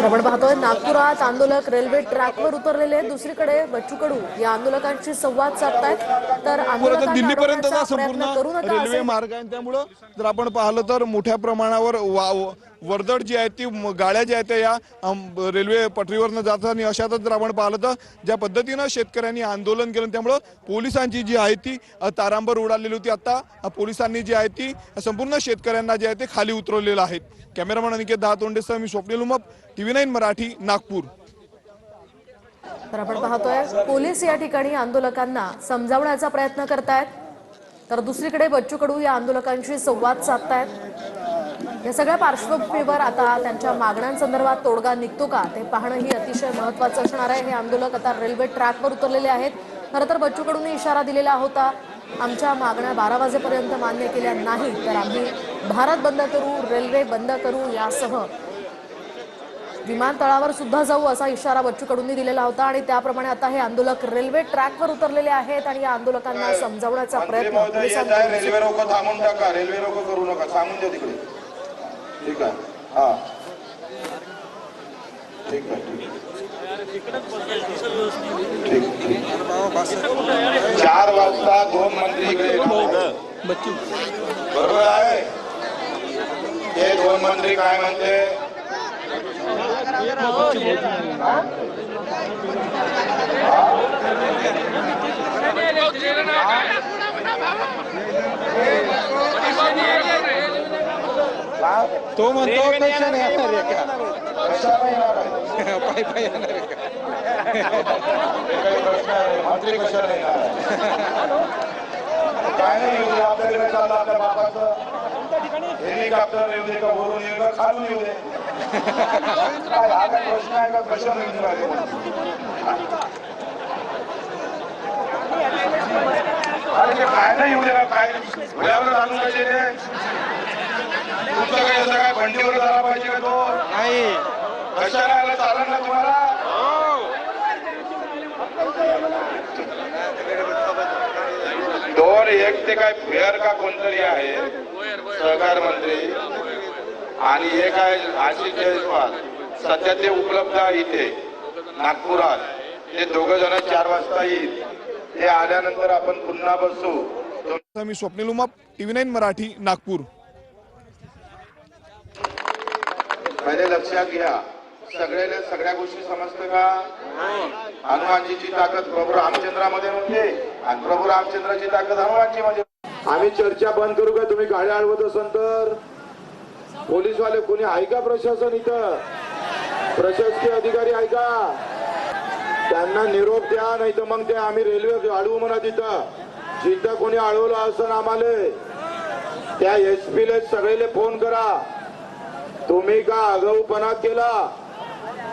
आपण पाहतोय नागपुरात आंदोलक रेल्वे ट्रॅकवर उतरलेले आहेत। दुसरीकडे बच्चू कडू या आंदोलकांशी संवाद साधतायत। तर आंदोलकांना दिल्लीपर्यंतचा अडवण्याचा प्रयत्न संपूर्ण करू नका रेल्वे असे मार्ग आहे। त्यामुळे जर आपण पाहिलं तर मोठ्या प्रमाणावर वर्दळ जी आहे ती गाड्या ज्या आहेत या रेल्वे पटरीवरनं जातात। अशातच जर आपण पाहिलं तर ज्या पद्धतीने शेतकऱ्यांनी आंदोलन केलं त्यामुळे पोलिसांची जी आहे ती तारांबर उडालेली होती। आता पोलिसांनी जी आहे ती संपूर्ण शेतकऱ्यांना जे आहे ते खाली उतरवलेलं आहे। कॅमेरामन अनिकेत दहातोंडेसह मी स्वप्नील उमप, TV9 मराठी, नागपूर। तर आपण पाहतोय पोलीस या ठिकाणी आंदोलकांना समजावण्याचा प्रयत्न करतायत। तर दुसरीकडे बच्चू कडू या आंदोलकांशी संवाद साधतायत। या सगळ्या पार्श्वभूमीवर आता त्यांच्या मागण्यांसंदर्भात तोडगा निघतो का ते पाहणं ही अतिशय महत्त्वाचं असणार आहे। हे आंदोलक आता रेल्वे ट्रॅकवर उतरलेले आहेत। खरं तर बच्चू कडूंनी इशारा दिलेला होता, आमच्या मागण्या 12 वाजेपर्यंत मान्य केल्या नाही तर आम्ही भारत बंद करू, रेल्वे बंद करू, यासह विमानतळावर सुद्धा जाऊ असा इशारा बच्चू कडूंनी दिलेला होता। आणि त्याप्रमाणे आता हे आंदोलक रेल्वे ट्रॅकवर उतरलेले आहेत आणि या आंदोलकांना समजावण्याचा प्रयत्न पोलिसांकडून रेल्वे रोको थांबून टाका, रेल्वे रोको करू नका, सांगून द्या तिकडे। ठीक आहे, हा ठीक आहे, ठीक 4 वाजता 2 मंत्री इकडे बरोबर आहे। ते 2 मंत्री काय म्हणते? तो म्हणतो कशा नाही येणार आहे का? कशा नाही येणार आहे? पायी पायी येणार आहे का? काही प्रश्न आहे, मंत्री कशा नाही येणार आहे? काय नाही येऊ दे, आपल्याकडे चाललं आपल्या बापाचं हेलिकॉप्टर येऊ दे का, वरून येऊ का, खालून येऊ दे, काय हा काय प्रश्न आहे का? कशा नाही येऊ राहिले? अरे काय नाही येऊ दे ना, काय घोड्यावर चालून पाहिजे ते? तुमचं काही असं काय बंडीवर झाला पाहिजे का तो? नाही कशाला आला चालेल ना तुम्हाला? 2-1 ते काय फेअर का कोणतरी आहे सहकार मंत्री आणि एक आहे आशिष जयस्वाल, सध्या ते उपलब्ध आहे इथे नागपुरात। ते दोघं जण 4 वाजता येईल, ते आल्यानंतर आपण पुन्हा बसू। मी स्वप्नील उमप, TV9 मराठी, नागपूर। पहिले लक्षात घ्या, सगळ्या गोष्टी समजतं का? हनुमानजीची ताकद प्रभू रामचंद्रामध्ये नव्हते आणि प्रभू रामचंद्राची ताकद हनुमानजी मध्ये। आम्ही चर्चा बंद करू का? तुम्ही गाड्या अडवत असाल तर पोलीसवाले कोणी आहे का? प्रशासन इथं प्रशासकीय अधिकारी आहे का? त्यांना निरोप द्या, नाही तर मग ते आम्ही रेल्वे अडवू म्हणा। जिथं कोणी अडवलं असं आम्हाला त्या SP-ला सगळेले फोन करा। तुम्ही का आगाऊपणा केला?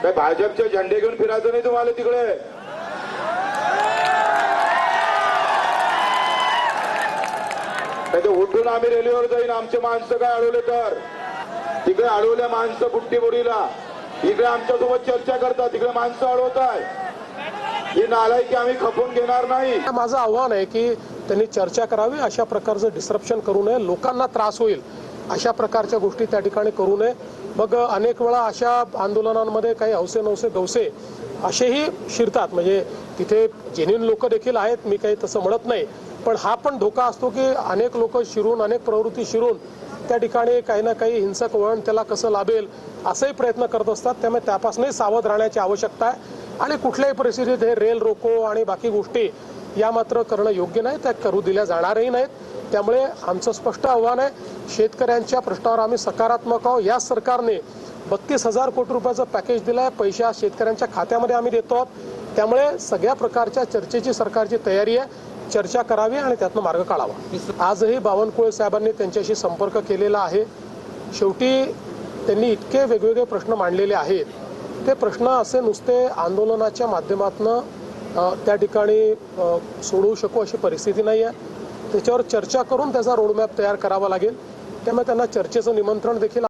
काय भाजपचे झेंडे घेऊन फिरायचं नाही तुम्हाला तिकडे? नाही उठून आम्ही रेल्वेवर जाईन। आमचे माणसं काय अडवले तर तिकडे अडवल्या माणसं बुट्टीबोरीला, इकडे आमच्यासोबत चर्चा करतात, तिकडे माणसं अडवताय। ही नालायकी आम्ही खपून घेणार नाही। माझं आव्हान आहे की त्यांनी चर्चा करावी, अशा प्रकारचं डिस्ट्रप्शन करू नये, लोकांना त्रास होईल अशा प्रकारच्या गोष्टी त्या ठिकाणी करू नये। मग अनेक वेळा अशा आंदोलनांमध्ये काही हौसे नवसे गवसे असेही शिरतात, म्हणजे तिथे जेन्युइन लोक देखील आहेत, मी काही तसं म्हणत नाही, पण हा पण धोका असतो की अनेक लोक शिरून, अनेक प्रवृत्ती शिरून त्या ठिकाणी काही ना काही हिंसक वळण त्याला कसं लाभेल असाही प्रयत्न करत असतात। त्यामुळे त्यापासूनही सावध राहण्याची आवश्यकता आहे आणि कुठल्याही परिस्थितीत हे रेल रोको आणि बाकी गोष्टी या मात्र करणं योग्य नाही, त्या करू दिल्या जाणारही नाहीत। त्यामुळे आमचं स्पष्ट आव्हान आहे, शेतकऱ्यांच्या प्रश्नावर आम्ही सकारात्मक आहोत। या सरकारने 32,000 कोटी रुपयाचं पॅकेज दिलंय, पैसा शेतकऱ्यांच्या खात्यामध्ये आम्ही देतो आहोत। त्यामुळे सगळ्या प्रकारच्या चर्चेची सरकारची तयारी आहे, चर्चा करावी आणि त्यातनं मार्ग काढावा। आजही बावनकुळे साहेबांनी त्यांच्याशी संपर्क केलेला आहे। शेवटी त्यांनी इतके वेगवेगळे प्रश्न मांडलेले आहेत, ते प्रश्न असे नुसते आंदोलनाच्या माध्यमातून त्या ठिकाणी सोडवू शकू अशी परिस्थिती नाही आहे। त्याच्यावर चर्चा करून त्याचा रोडमॅप तयार करावा लागेल। त्यामुळे त्यांना चर्चेचं निमंत्रण देखील